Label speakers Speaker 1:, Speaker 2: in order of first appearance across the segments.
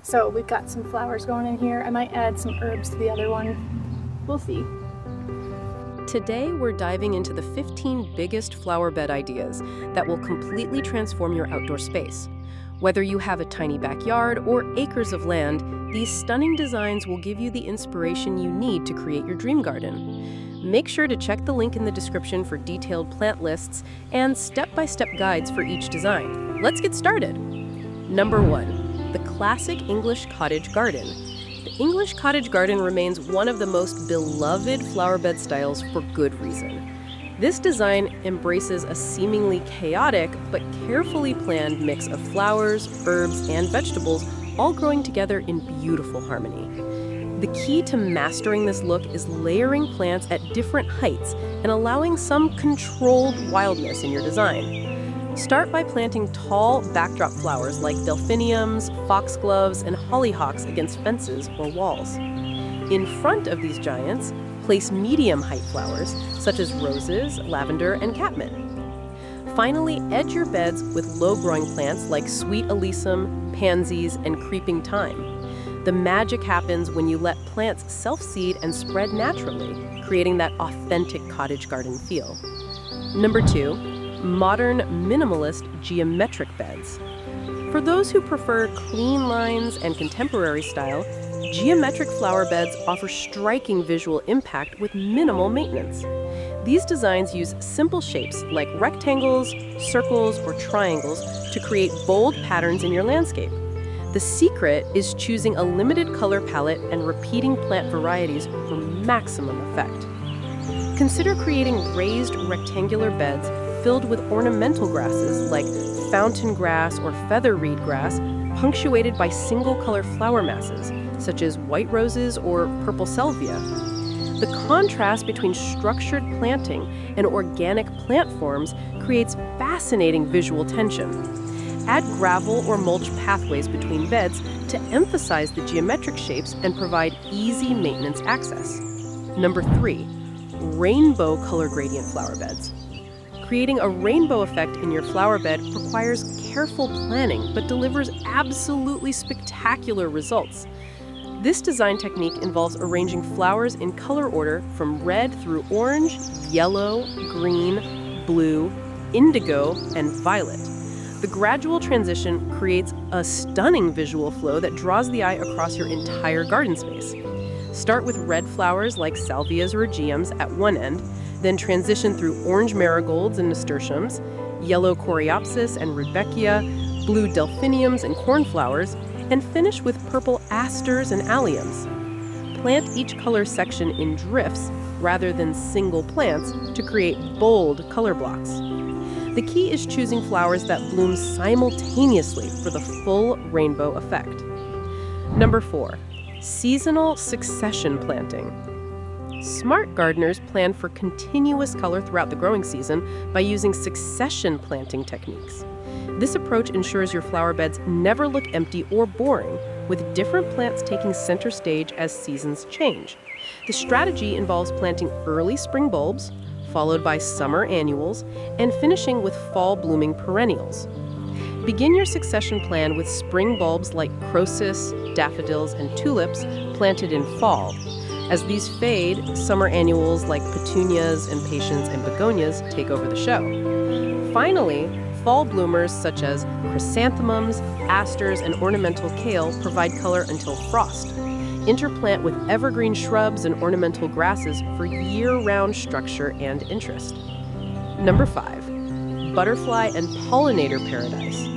Speaker 1: So we've got some flowers going in here. I might add some herbs to the other one. We'll see.
Speaker 2: Today, we're diving into the 15 biggest flower bed ideas that will completely transform your outdoor space. Whether you have a tiny backyard or acres of land, these stunning designs will give you the inspiration you need to create your dream garden. Make sure to check the link in the description for detailed plant lists and step-by-step guides for each design. Let's get started. Number 1, the classic English cottage garden. The English cottage garden remains one of the most beloved flower bed styles for good reason. This design embraces a seemingly chaotic but carefully planned mix of flowers, herbs, and vegetables, all growing together in beautiful harmony. The key to mastering this look is layering plants at different heights and allowing some controlled wildness in your design. Start by planting tall backdrop flowers like delphiniums, foxgloves, and hollyhocks against fences or walls. In front of these giants, place medium-height flowers such as roses, lavender, and catmint. Finally, edge your beds with low-growing plants like sweet alyssum, pansies, and creeping thyme. The magic happens when you let plants self-seed and spread naturally, creating that authentic cottage garden feel. Number 2, modern minimalist geometric beds. For those who prefer clean lines and contemporary style, geometric flower beds offer striking visual impact with minimal maintenance. These designs use simple shapes like rectangles, circles, or triangles to create bold patterns in your landscape. The secret is choosing a limited color palette and repeating plant varieties for maximum effect. Consider creating raised rectangular beds filled with ornamental grasses like fountain grass or feather reed grass, punctuated by single-color flower masses, such as white roses or purple salvia. The contrast between structured planting and organic plant forms creates fascinating visual tension. Add gravel or mulch pathways between beds to emphasize the geometric shapes and provide easy maintenance access. Number 3, rainbow color gradient flower beds. Creating a rainbow effect in your flower bed requires careful planning but delivers absolutely spectacular results. This design technique involves arranging flowers in color order from red through orange, yellow, green, blue, indigo, and violet. The gradual transition creates a stunning visual flow that draws the eye across your entire garden space. Start with red flowers like salvias or aegeums at one end, then transition through orange marigolds and nasturtiums, yellow coreopsis and rudbeckia, blue delphiniums and cornflowers, and finish with purple asters and alliums. Plant each color section in drifts rather than single plants to create bold color blocks. The key is choosing flowers that bloom simultaneously for the full rainbow effect. Number 4, seasonal succession planting. Smart gardeners plan for continuous color throughout the growing season by using succession planting techniques. This approach ensures your flower beds never look empty or boring, with different plants taking center stage as seasons change. The strategy involves planting early spring bulbs, followed by summer annuals, and finishing with fall blooming perennials. Begin your succession plan with spring bulbs like crocus, daffodils, and tulips planted in fall. As these fade, summer annuals like petunias, impatiens, and begonias take over the show. Finally, fall bloomers such as chrysanthemums, asters, and ornamental kale provide color until frost. Interplant with evergreen shrubs and ornamental grasses for year-round structure and interest. Number 5, butterfly and pollinator paradise.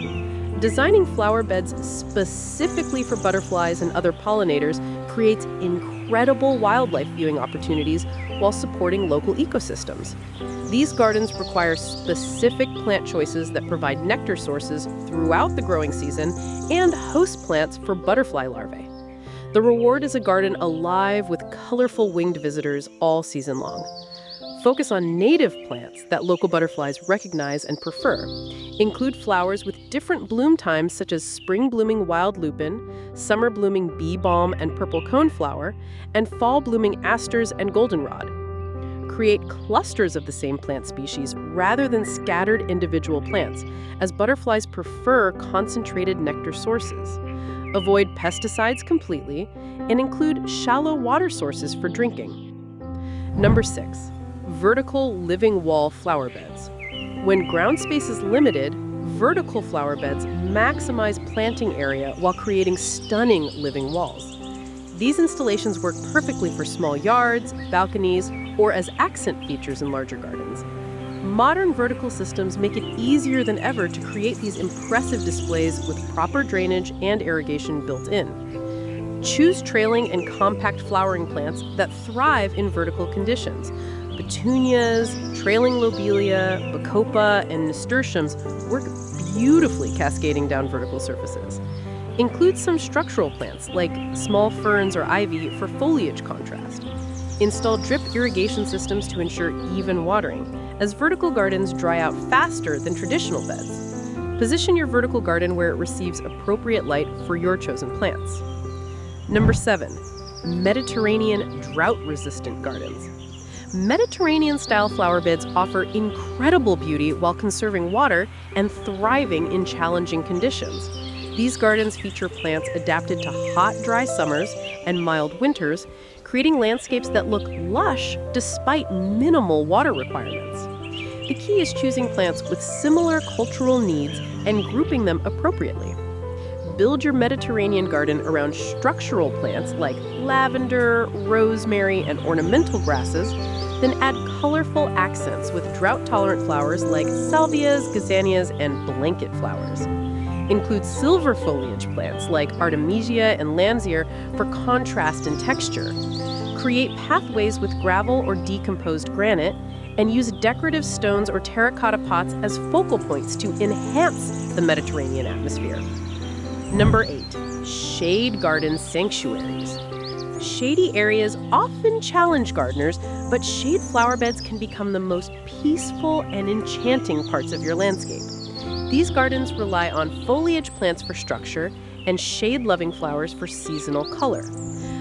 Speaker 2: Designing flower beds specifically for butterflies and other pollinators creates incredible wildlife viewing opportunities while supporting local ecosystems. These gardens require specific plant choices that provide nectar sources throughout the growing season and host plants for butterfly larvae. The reward is a garden alive with colorful winged visitors all season long. Focus on native plants that local butterflies recognize and prefer. Include flowers with different bloom times such as spring blooming wild lupin, summer blooming bee balm and purple coneflower, and fall blooming asters and goldenrod. Create clusters of the same plant species rather than scattered individual plants, as butterflies prefer concentrated nectar sources. avoid pesticides completely, and include shallow water sources for drinking. Number 6, vertical living wall flower beds. When ground space is limited, vertical flower beds maximize planting area while creating stunning living walls. These installations work perfectly for small yards, balconies, or as accent features in larger gardens. Modern vertical systems make it easier than ever to create these impressive displays with proper drainage and irrigation built in. Choose trailing and compact flowering plants that thrive in vertical conditions. Petunias, trailing lobelia, bacopa, and nasturtiums work beautifully cascading down vertical surfaces. Include some structural plants like small ferns or ivy for foliage contrast. Install drip irrigation systems to ensure even watering, as vertical gardens dry out faster than traditional beds. Position your vertical garden where it receives appropriate light for your chosen plants. Number 7, Mediterranean drought-resistant gardens. Mediterranean-style flower beds offer incredible beauty while conserving water and thriving in challenging conditions. These gardens feature plants adapted to hot, dry summers and mild winters, creating landscapes that look lush despite minimal water requirements. The key is choosing plants with similar cultural needs and grouping them appropriately. Build your Mediterranean garden around structural plants like lavender, rosemary, and ornamental grasses, then add colorful accents with drought-tolerant flowers like salvias, gazanias, and blanket flowers. Include silver foliage plants like artemisia and landseer for contrast and texture. Create pathways with gravel or decomposed granite, and use decorative stones or terracotta pots as focal points to enhance the Mediterranean atmosphere. Number 8, shade garden sanctuaries. Shady areas often challenge gardeners, but shade flower beds can become the most peaceful and enchanting parts of your landscape. These gardens rely on foliage plants for structure and shade-loving flowers for seasonal color.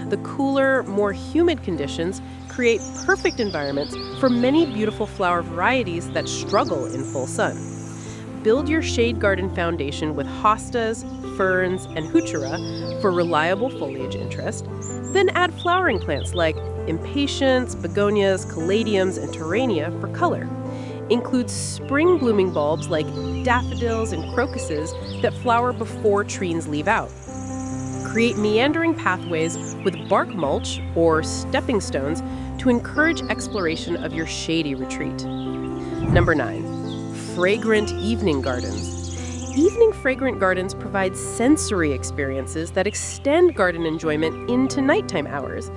Speaker 2: The cooler, more humid conditions create perfect environments for many beautiful flower varieties that struggle in full sun. Build your shade garden foundation with hostas, ferns, and heuchera for reliable foliage interest, then add flowering plants like impatiens, begonias, caladiums, and torrania for color. Include spring blooming bulbs like daffodils and crocuses that flower before trees leave out. Create meandering pathways with bark mulch or stepping stones to encourage exploration of your shady retreat. Number 9, fragrant evening gardens. Evening fragrant gardens provide sensory experiences that extend garden enjoyment into nighttime hours.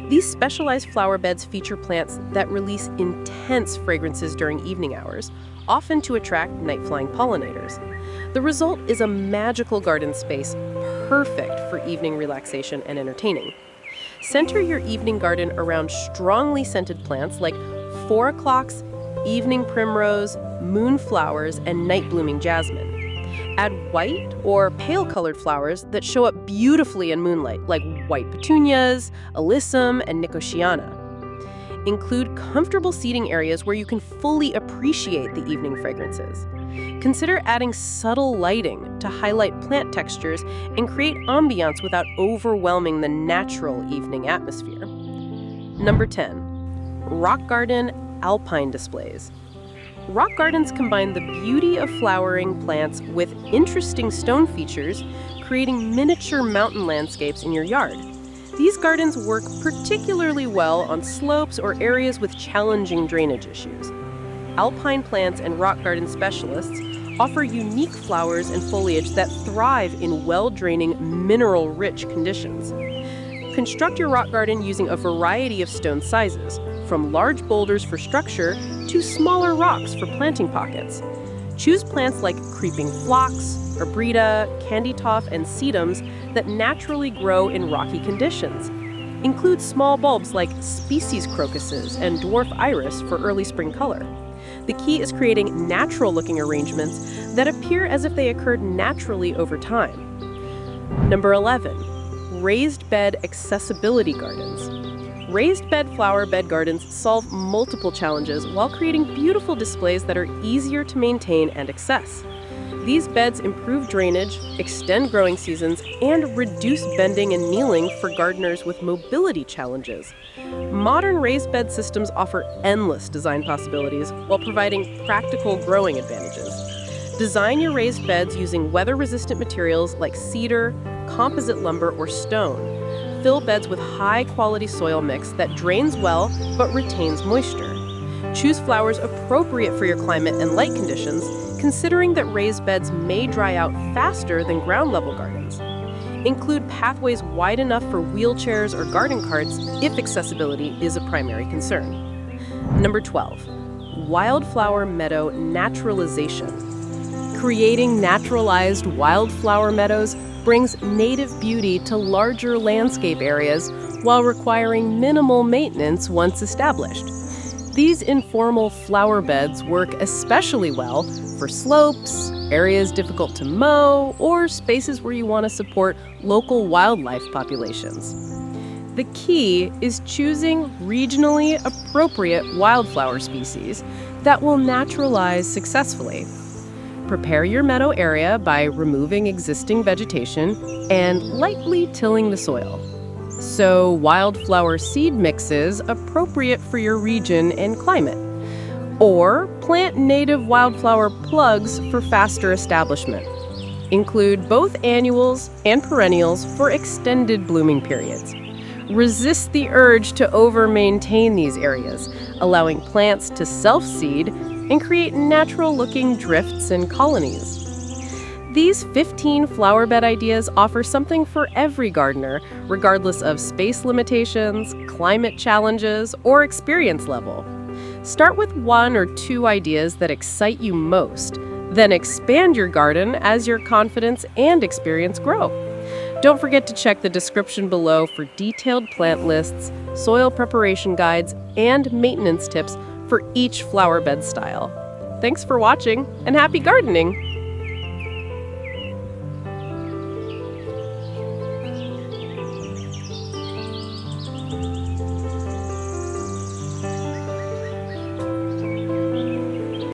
Speaker 2: These specialized flower beds feature plants that release intense fragrances during evening hours, often to attract night-flying pollinators. The result is a magical garden space perfect for evening relaxation and entertaining. Center your evening garden around strongly scented plants like 4 o'clocks, evening primrose, moonflowers, and night-blooming jasmine. Add white or pale-colored flowers that show up beautifully in moonlight, like white petunias, alyssum, and nicotiana. Include comfortable seating areas where you can fully appreciate the evening fragrances. Consider adding subtle lighting to highlight plant textures and create ambiance without overwhelming the natural evening atmosphere. Number 10, rock garden alpine displays. Rock gardens combine the beauty of flowering plants with interesting stone features, creating miniature mountain landscapes in your yard. These gardens work particularly well on slopes or areas with challenging drainage issues. Alpine plants and rock garden specialists offer unique flowers and foliage that thrive in well-draining, mineral-rich conditions. Construct your rock garden using a variety of stone sizes, from large boulders for structure to smaller rocks for planting pockets. Choose plants like creeping phlox, arbrida, candytuft, and sedums that naturally grow in rocky conditions. Include small bulbs like species crocuses and dwarf iris for early spring color. The key is creating natural-looking arrangements that appear as if they occurred naturally over time. Number 11, raised bed accessibility gardens. Raised bed flower bed gardens solve multiple challenges while creating beautiful displays that are easier to maintain and access. These beds improve drainage, extend growing seasons, and reduce bending and kneeling for gardeners with mobility challenges. Modern raised bed systems offer endless design possibilities while providing practical growing advantages. Design your raised beds using weather-resistant materials like cedar, composite lumber, or stone. Fill beds with high-quality soil mix that drains well but retains moisture. Choose flowers appropriate for your climate and light conditions, considering that raised beds may dry out faster than ground-level gardens. Include pathways wide enough for wheelchairs or garden carts if accessibility is a primary concern. Number 12, wildflower meadow naturalization. Creating naturalized wildflower meadows brings native beauty to larger landscape areas while requiring minimal maintenance once established. These informal flower beds work especially well for slopes, areas difficult to mow, or spaces where you want to support local wildlife populations. The key is choosing regionally appropriate wildflower species that will naturalize successfully. Prepare your meadow area by removing existing vegetation and lightly tilling the soil. Sow wildflower seed mixes appropriate for your region and climate. Or plant native wildflower plugs for faster establishment. Include both annuals and perennials for extended blooming periods. Resist the urge to over-maintain these areas, allowing plants to self-seed and create natural-looking drifts and colonies. These 15 flower bed ideas offer something for every gardener, regardless of space limitations, climate challenges, or experience level. Start with 1 or 2 ideas that excite you most, then expand your garden as your confidence and experience grow. Don't forget to check the description below for detailed plant lists, soil preparation guides, and maintenance tips for each flower bed style. Thanks for watching, and happy gardening!